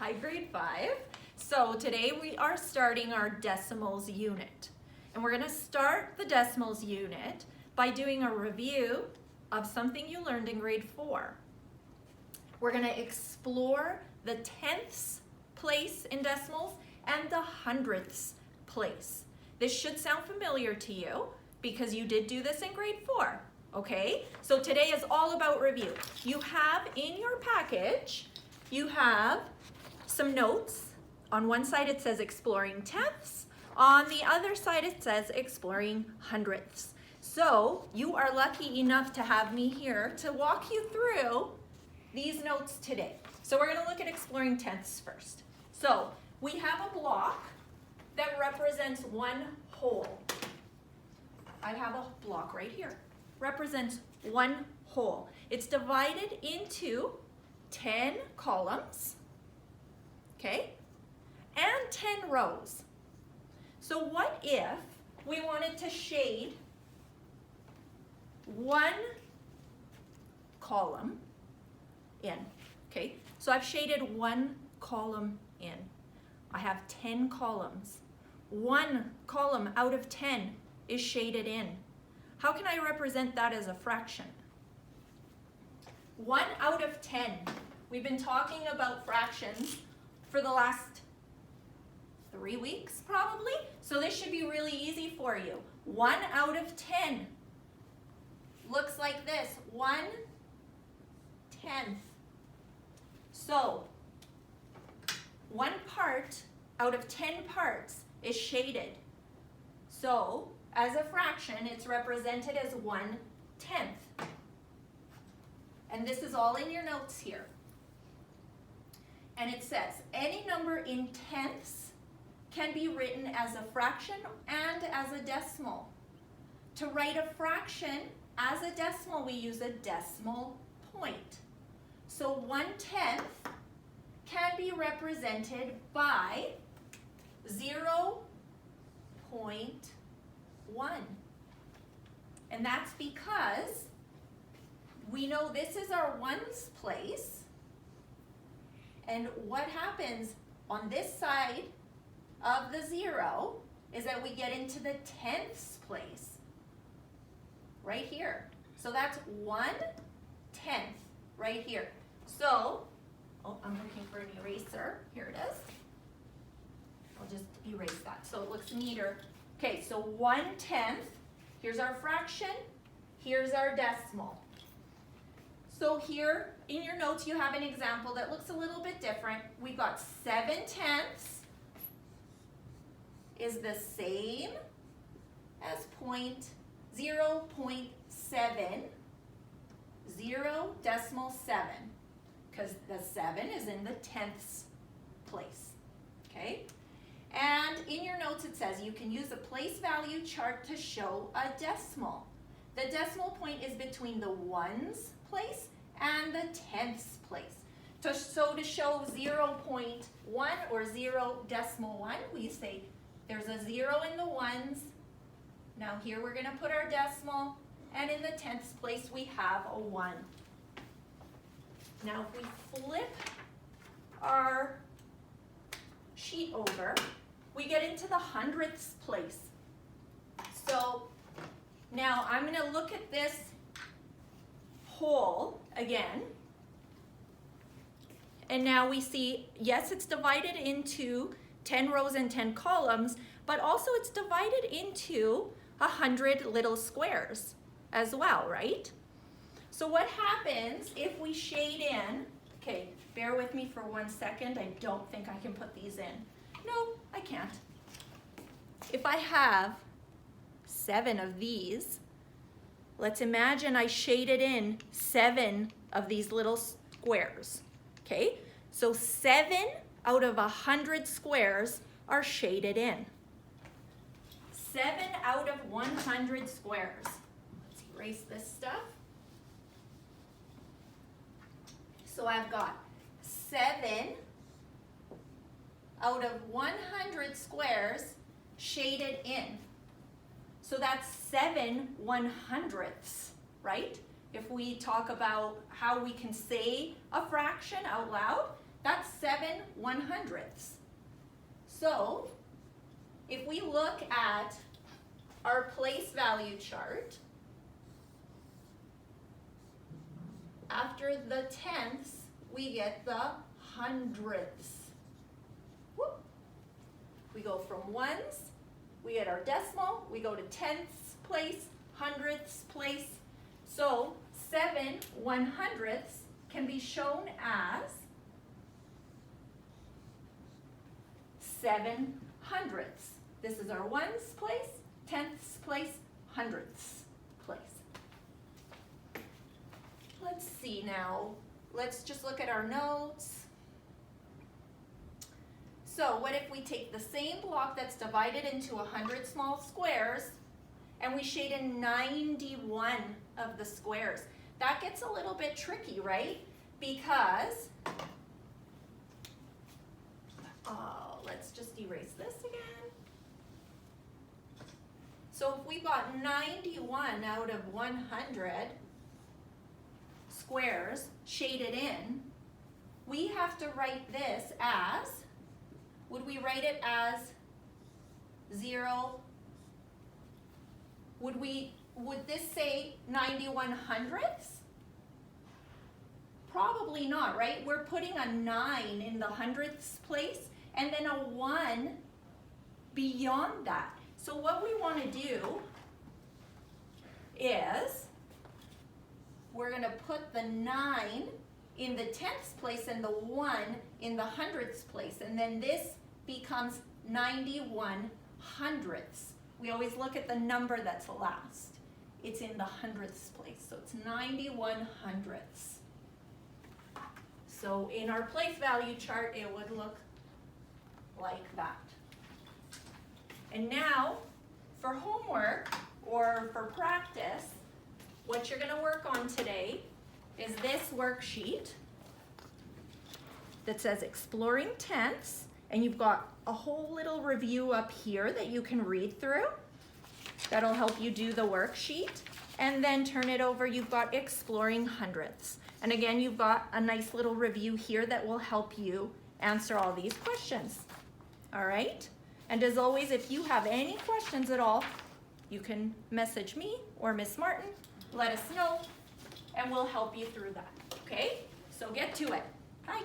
Hi, grade 5. So today we are starting our decimals unit. And we're going to start the decimals unit by doing a review of something you learned in grade 4. We're going to explore the tenths place in decimals and the hundredths place. This should sound familiar to you because you did do this in grade 4. Okay, so today is all about review. You have in your package, you have some notes. On one side it says exploring tenths. On the other side it says exploring hundredths. So you are lucky enough to have me here to walk you through these notes today. So we're going to look at exploring tenths first. So we have a block that represents one whole. I have a block right here. Represents one whole. It's divided into 10 columns, okay, and 10 rows. So what if we wanted to shade one column in, okay? So I've shaded one column in. I have 10 columns. One column out of 10 is shaded in. How can I represent that as a fraction? 1 out of 10. We've been talking about fractions for the last 3 weeks probably. So this should be really easy for you. 1 out of 10 looks like this. 1/10. So 1 part out of 10 parts is shaded. So as a fraction, it's represented as 1/10. And this is all in your notes here. And it says, any number in tenths can be written as a fraction and as a decimal. To write a fraction as a decimal, we use a decimal point. So 1/10 can be represented by 0.1. And that's because we know this is our ones place. And what happens on this side of the 0 is that we get into the tenths place right here. So that's 1/10 right here. So, oh, I'm looking for an eraser. Here it is. I'll just erase that so it looks neater. Okay, so 1/10, here's our fraction, here's our decimal. So here in your notes you have an example that looks a little bit different. We got 7/10 is the same as 0.7, 0.7, because the 7 is in the tenths place, okay? And in your notes it says you can use a place value chart to show a decimal. The decimal point is between the ones place and the tenths place. So to show 0.1 or 0.1, we say there's a 0 in the ones. Now here we're going to put our decimal, and in the tenths place we have a 1. Now if we flip our sheet over, we get into the hundredths place. So now I'm going to look at this whole again. And now we see, yes, it's divided into 10 rows and 10 columns, but also it's divided into 100 little squares as well, right? So what happens if we shade in, okay, bear with me for 1 second. I don't think I can put these in. No, I can't. If I have 7 of these, let's imagine I shaded in 7 of these little squares, okay? So 7 out of 100 squares are shaded in. 7 out of 100 squares. Let's erase this stuff. So I've got 7 out of 100 squares shaded in. So that's 7/100ths, right? If we talk about how we can say a fraction out loud, That's 7/100ths. So if we look at our place value chart, after the tenths, we get the hundredths. Whoop. We go from ones, we get our decimal, we go to tenths place, hundredths place. So 7/100ths can be shown as 7/100ths. This is our ones place, tenths place, hundredths place. Let's see now. Let's just look at our notes. So what if we take the same block that's divided into 100 small squares and we shade in 91 of the squares? That gets a little bit tricky, right? Because, let's just erase this again. So if we got 91 out of 100 squares shaded in, we have to write this as, would we write it as 0? Would this say 91/100ths? Probably not, right? We're putting a 9 in the hundredths place and then a 1 beyond that. So what we want to do is we're going to put the 9 in the tenths place and the 1 in the hundredths place, and then this becomes 91/100ths. We always look at the number that's last. It's in the hundredths place, so it's 91/100ths. So in our place value chart, it would look like that. And now, for homework or for practice, what you're going to work on today is this worksheet that says Exploring Tenths, and you've got a whole little review up here that you can read through. That'll help you do the worksheet. And then turn it over, you've got Exploring Hundredths. And again, you've got a nice little review here that will help you answer all these questions. All right? And as always, if you have any questions at all, you can message me or Miss Martin, let us know, and we'll help you through that. Okay? So get to it. Bye.